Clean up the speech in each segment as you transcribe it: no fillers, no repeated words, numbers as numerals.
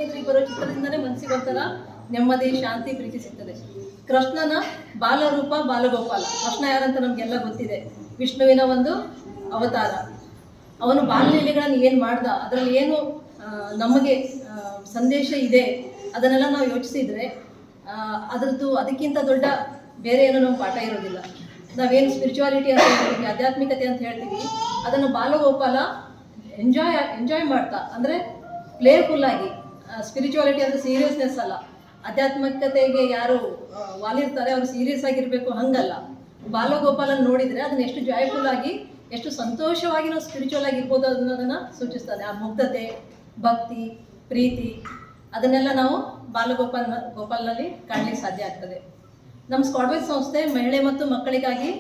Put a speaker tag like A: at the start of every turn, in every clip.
A: ಸ್ನೇಹಿತರಿಗೆ ಬರೋ ಚಿತ್ರದಿಂದಲೇ ಮನಸ್ಸಿಗೆ ಒಂಥರ ನೆಮ್ಮದಿ, ಶಾಂತಿ, ಪ್ರೀತಿ ಸಿಗ್ತದೆ. ಕೃಷ್ಣನ ಬಾಲರೂಪ ಬಾಲಗೋಪಾಲ. ಕೃಷ್ಣ ಯಾರಂತ ನಮಗೆಲ್ಲ ಗೊತ್ತಿದೆ, ವಿಷ್ಣುವಿನ ಒಂದು ಅವತಾರ. ಅವನು ಬಾಲಲೀಲೆಗಳನ್ನು ಏನು ಮಾಡ್ದ, ಅದರಲ್ಲಿ ಏನು ನಮಗೆ ಸಂದೇಶ ಇದೆ ಅದನ್ನೆಲ್ಲ ನಾವು ಯೋಚಿಸಿದರೆ ಅದಕ್ಕಿಂತ ದೊಡ್ಡ ಬೇರೆ ಏನೋ ನಮ್ಮ ಪಾಠ ಇರೋದಿಲ್ಲ. ನಾವೇನು ಸ್ಪಿರಿಚುವಾಲಿಟಿ ಅಂತ ಹೇಳ್ತೀವಿ, ಆಧ್ಯಾತ್ಮಿಕತೆ ಅಂತ ಹೇಳ್ತೀವಿ, ಅದನ್ನು ಬಾಲಗೋಪಾಲ ಎಂಜಾಯ್ ಮಾಡ್ತಾ, ಅಂದರೆ ಪ್ಲೇಫುಲ್ಲಾಗಿ. ಸ್ಪಿರಿಚುವಾಲಿಟಿ ಅಂದರೆ ಸೀರಿಯಸ್ನೆಸ್ ಅಲ್ಲ. ಆಧ್ಯಾತ್ಮಿಕತೆಗೆ ಯಾರು ವಾಲಿರ್ತಾರೆ ಅವರು ಸೀರಿಯಸ್ ಆಗಿರಬೇಕು, ಹಂಗಲ್ಲ. ಬಾಲಗೋಪಾಲನ ನೋಡಿದರೆ ಅದನ್ನು ಎಷ್ಟು ಜಾಯ್ಫುಲ್ಲಾಗಿ, ಎಷ್ಟು ಸಂತೋಷವಾಗಿ ನಾವು ಸ್ಪಿರಿಚುವಲ್ ಆಗಿರ್ಬೋದು ಅನ್ನೋದನ್ನು ಸೂಚಿಸ್ತಾರೆ. ಆ ಮುಗ್ಧತೆ, ಭಕ್ತಿ, ಪ್ರೀತಿ, ಅದನ್ನೆಲ್ಲ ನಾವು ಗೋಪಾಲನಲ್ಲಿ ಕಾಣಲಿಕ್ಕೆ ಸಾಧ್ಯ ಆಗ್ತದೆ. ನಮ್ಮ ಸ್ಕ್ವಾಡ್ವೈಸ್ ಸಂಸ್ಥೆ ಮಹಿಳೆ ಮತ್ತು ಮಕ್ಕಳಿಗಾಗಿ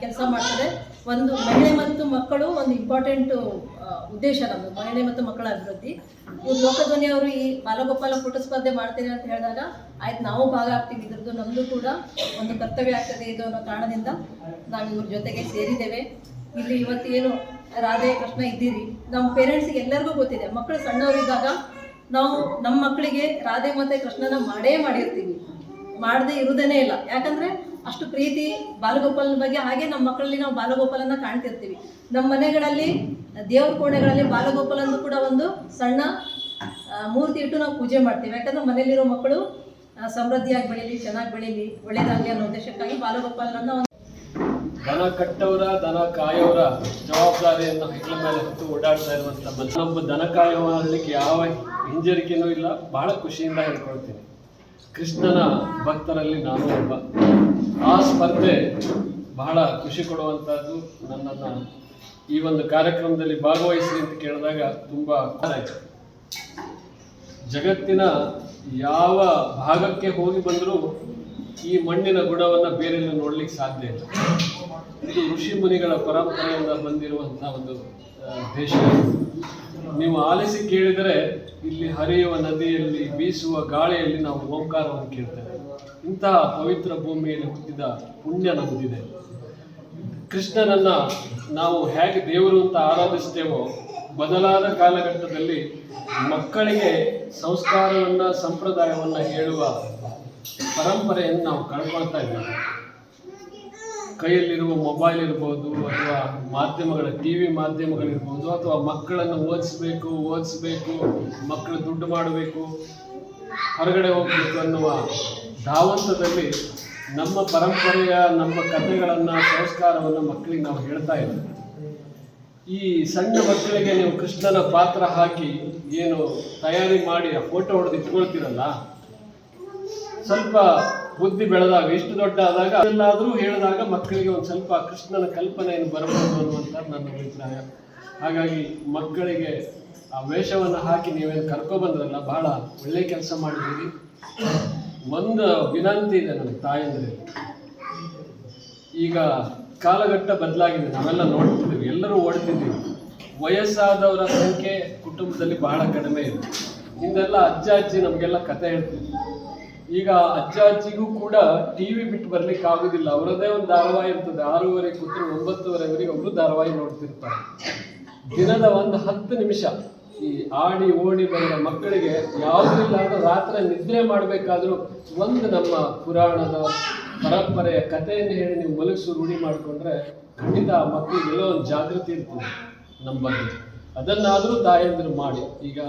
A: ಕೆಲಸ ಮಾಡ್ತದೆ. ಒಂದು ಮಹಿಳೆ ಮತ್ತು ಮಕ್ಕಳು ಒಂದು ಇಂಪಾರ್ಟೆಂಟು ಉದ್ದೇಶ ನಮ್ಮದು, ಮಹಿಳೆ ಮತ್ತು ಮಕ್ಕಳ ಅಭಿವೃದ್ಧಿ. ಇವ್ರು ಲೋಕಧ್ವನಿಯವರು ಈ ಬಾಲಗೋಪಾಲ ಫೋಟೋ ಸ್ಪರ್ಧೆ ಮಾಡ್ತೇನೆ ಅಂತ ಹೇಳಿದಾಗ ಆಯ್ತು ನಾವು ಭಾಗ ಆಗ್ತೀವಿ, ಇದ್ರದ್ದು ನಮ್ಮದು ಕೂಡ ಒಂದು ಕರ್ತವ್ಯ ಆಗ್ತದೆ ಇದು ಅನ್ನೋ ಕಾರಣದಿಂದ ನಾವು ಇವ್ರ ಜೊತೆಗೆ ಸೇರಿದ್ದೇವೆ. ಇಲ್ಲಿ ಇವತ್ತು ಏನು ರಾಧೆ ಕೃಷ್ಣ ಇದ್ದೀರಿ, ನಮ್ಮ ಪೇರೆಂಟ್ಸಿಗೆ ಎಲ್ಲರಿಗೂ ಗೊತ್ತಿದೆ. ಮಕ್ಕಳು ಸಣ್ಣವರಿದ್ದಾಗ ನಾವು ನಮ್ಮ ಮಕ್ಕಳಿಗೆ ರಾಧೆ ಮತ್ತು ಕೃಷ್ಣನ ಮಾಡಿರ್ತೀವಿ, ಮಾಡದೇ ಇರುವುದೇನೇ ಇಲ್ಲ. ಯಾಕಂದರೆ ಅಷ್ಟು ಪ್ರೀತಿ ಬಾಲಗೋಪಾಲನ ಬಗ್ಗೆ. ಹಾಗೆ ನಮ್ಮ ಮಕ್ಕಳಲ್ಲಿ ನಾವು ಬಾಲಗೋಪಾಲನ ಕಾಣ್ತಿರ್ತೀವಿ. ನಮ್ಮ ಮನೆಗಳಲ್ಲಿ ದೇವ್ರ ಕೋಣೆಗಳಲ್ಲಿ ಬಾಲಗೋಪಾಲಂದು ಕೂಡ ಒಂದು ಸಣ್ಣ ಮೂರ್ತಿ ಇಟ್ಟು ನಾವು ಪೂಜೆ ಮಾಡ್ತೀವಿ. ಯಾಕಂದರೆ ಮನೆಯಲ್ಲಿರೋ ಮಕ್ಕಳು ಸಮೃದ್ಧಿಯಾಗಿ ಬೆಳೀಲಿ, ಚೆನ್ನಾಗಿ ಬೆಳೀಲಿ, ಒಳ್ಳೆಯದಾಗಲಿ ಅನ್ನೋ ಉದ್ದೇಶಕ್ಕಾಗಿ ಬಾಲಗೋಪಾಲನನ್ನು
B: ದನ ಕಟ್ಟವರ ದನ ಕಾಯೋರ ಜವಾಬ್ದಾರಿಯನ್ನು ಹೆಗಲ ಮೇಲೆ ಹೊತ್ತು ಓಡಾಡ್ತಾ ಇರುವಂಥ ಮತ್ತೊಬ್ಬ ದನ ಕಾಯುವಲಿಕ್ಕೆ ಯಾವ ಹಿಂಜರಿಕೆನೂ ಇಲ್ಲ. ಬಹಳ ಖುಷಿಯಿಂದ ಹೇಳ್ಕೊಳ್ತೀನಿ. ಕೃಷ್ಣನ ಭಕ್ತರಲ್ಲಿ ನಾನು ಒಬ್ಬ. ಆ ಸ್ಪರ್ಧೆ ಬಹಳ ಖುಷಿ ಕೊಡುವಂಥದ್ದು. ನನ್ನನ್ನು ಈ ಒಂದು ಕಾರ್ಯಕ್ರಮದಲ್ಲಿ ಭಾಗವಹಿಸಿ ಅಂತ ಕೇಳಿದಾಗ ತುಂಬ ಆಯಿತು. ಜಗತ್ತಿನ ಯಾವ ಭಾಗಕ್ಕೆ ಹೋಗಿ ಬಂದರೂ ಈ ಮಣ್ಣಿನ ಗುಣವನ್ನು ಬೇರೆಲ್ಲೂ ನೋಡ್ಲಿಕ್ಕೆ ಸಾಧ್ಯ ಇಲ್ಲ. ಇದು ಋಷಿ ಮುನಿಗಳ ಪರಂಪರೆಯಿಂದ ಬಂದಿರುವಂಥ ಒಂದು ದೇಶ. ನೀವು ಆಲಿಸಿ ಕೇಳಿದರೆ ಇಲ್ಲಿ ಹರಿಯುವ ನದಿಯಲ್ಲಿ, ಬೀಸುವ ಗಾಳಿಯಲ್ಲಿ ನಾವು ಓಂಕಾರವನ್ನು ಕೇಳ್ತೇವೆ. ಇಂತಹ ಪವಿತ್ರ ಭೂಮಿಯಲ್ಲಿ ಹುಟ್ಟಿದ ಪುಣ್ಯ ನಮಗಿದೆ. ಕೃಷ್ಣನನ್ನ ನಾವು ಹೇಗೆ ದೇವರು ಅಂತ ಆರಾಧಿಸ್ತೇವೋ, ಬದಲಾದ ಕಾಲಘಟ್ಟದಲ್ಲಿ ಮಕ್ಕಳಿಗೆ ಸಂಸ್ಕಾರವನ್ನು, ಸಂಪ್ರದಾಯವನ್ನು ಹೇಳುವ ಪರಂಪರೆಯನ್ನು ನಾವು ಕಳ್ಕೊಳ್ತಾ ಇದ್ದೇವೆ. ಕೈಯಲ್ಲಿರುವ ಮೊಬೈಲ್ ಇರ್ಬೋದು, ಅಥವಾ ಮಾಧ್ಯಮಗಳ TV ಮಾಧ್ಯಮಗಳಿರ್ಬೋದು, ಅಥವಾ ಮಕ್ಕಳನ್ನು ಓದಿಸ್ಬೇಕು, ಮಕ್ಕಳು ದುಡ್ಡು ಮಾಡಬೇಕು, ಹೊರಗಡೆ ಹೋಗಬೇಕು ಅನ್ನುವ ಧಾವಂತದಲ್ಲಿ ನಮ್ಮ ಪರಂಪರೆಯ, ನಮ್ಮ ಕಥೆಗಳನ್ನು, ಸಂಸ್ಕಾರವನ್ನು ಮಕ್ಕಳಿಗೆ ನಾವು ಹೇಳ್ತಾ ಇದ್ದೇವೆ. ಈ ಸಣ್ಣ ಮಕ್ಕಳಿಗೆ ನೀವು ಕೃಷ್ಣನ ಪಾತ್ರ ಹಾಕಿ ಏನು ತಯಾರಿ ಮಾಡಿ ಆ ಫೋಟೋ ಹೊಡೆದು ಇಟ್ಕೊಳ್ತೀರಲ್ಲ, ಸ್ವಲ್ಪ ಬುದ್ಧಿ ಬೆಳೆದಾಗ, ಇಷ್ಟು ದೊಡ್ಡ ಆದಾಗ ಎಲ್ಲಾದರೂ ಹೇಳಿದಾಗ ಮಕ್ಕಳಿಗೆ ಒಂದು ಸ್ವಲ್ಪ ಕೃಷ್ಣನ ಕಲ್ಪನೆಯನ್ನು ಬರಬಹುದು ಅನ್ನುವಂಥ ನನ್ನ ಅಭಿಪ್ರಾಯ. ಹಾಗಾಗಿ ಮಕ್ಕಳಿಗೆ ಆ ವೇಷವನ್ನು ಹಾಕಿ ನೀವೇನು ಕರ್ಕೊಬಂದ್ರಲ್ಲ, ಬಹಳ ಒಳ್ಳೆ ಕೆಲಸ ಮಾಡಿದ್ದೀರಿ. ಒಂದು ವಿನಂತಿ ಇದೆ ನನ್ನ ತಾಯಂದ್ರಲ್ಲಿ. ಈಗ ಕಾಲಘಟ್ಟ ಬದಲಾಗಿದೆ, ನಾವೆಲ್ಲ ನೋಡ್ತಿದ್ದೀವಿ, ಎಲ್ಲರೂ ಓಡ್ತಿದ್ದೀವಿ. ವಯಸ್ಸಾದವರ ಸಂಖ್ಯೆ ಕುಟುಂಬದಲ್ಲಿ ಬಹಳ ಕಡಿಮೆ ಇದೆ. ಹಿಂದೆಲ್ಲ ಅಜ್ಜ ಅಜ್ಜಿ ನಮಗೆಲ್ಲ ಕತೆ ಹೇಳ್ತಿದ್ರು. ಈಗ ಅಜ್ಜ ಅಜ್ಜಿಗೂ ಕೂಡ TV ಬಿಟ್ಟು ಬರ್ಲಿಕ್ಕೆ ಆಗುದಿಲ್ಲ. ಅವರದೇ ಒಂದು ಧಾರಾವಾಹಿ ಇರ್ತದೆ, 6:30 ಕೂತ್ರು 9:30ವರೆಗೆ ಒಬ್ರು ಧಾರಾವಾಹಿ ನೋಡ್ತಿರ್ತಾರೆ. ದಿನದ ಒಂದು 10 ನಿಮಿಷ ಈ ಆಡಿ ಓಡಿ ಬಂದ ಮಕ್ಕಳಿಗೆ ಯಾವುದಿಲ್ಲ ಅಂದ್ರೆ ರಾತ್ರಿ ನಿದ್ರೆ ಮಾಡಬೇಕಾದ್ರೂ ಒಂದು ನಮ್ಮ ಪುರಾಣದ ಪರಂಪರೆಯ ಕಥೆಯನ್ನು ಹೇಳಿ ನೀವು ಮಲಗಿಸು ರೂಢಿ ಮಾಡಿಕೊಂಡ್ರೆ ಖಂಡಿತ ಆ ಮಕ್ಕಳಿಗೆ ಎಲ್ಲೋ ಒಂದು ಜಾಗೃತಿ ಇರ್ತದೆ ನಮ್ಮ ಬಗ್ಗೆ. ಅದನ್ನಾದರೂ ತಾಯಂದಿರು ಮಾಡಿ. ಈಗ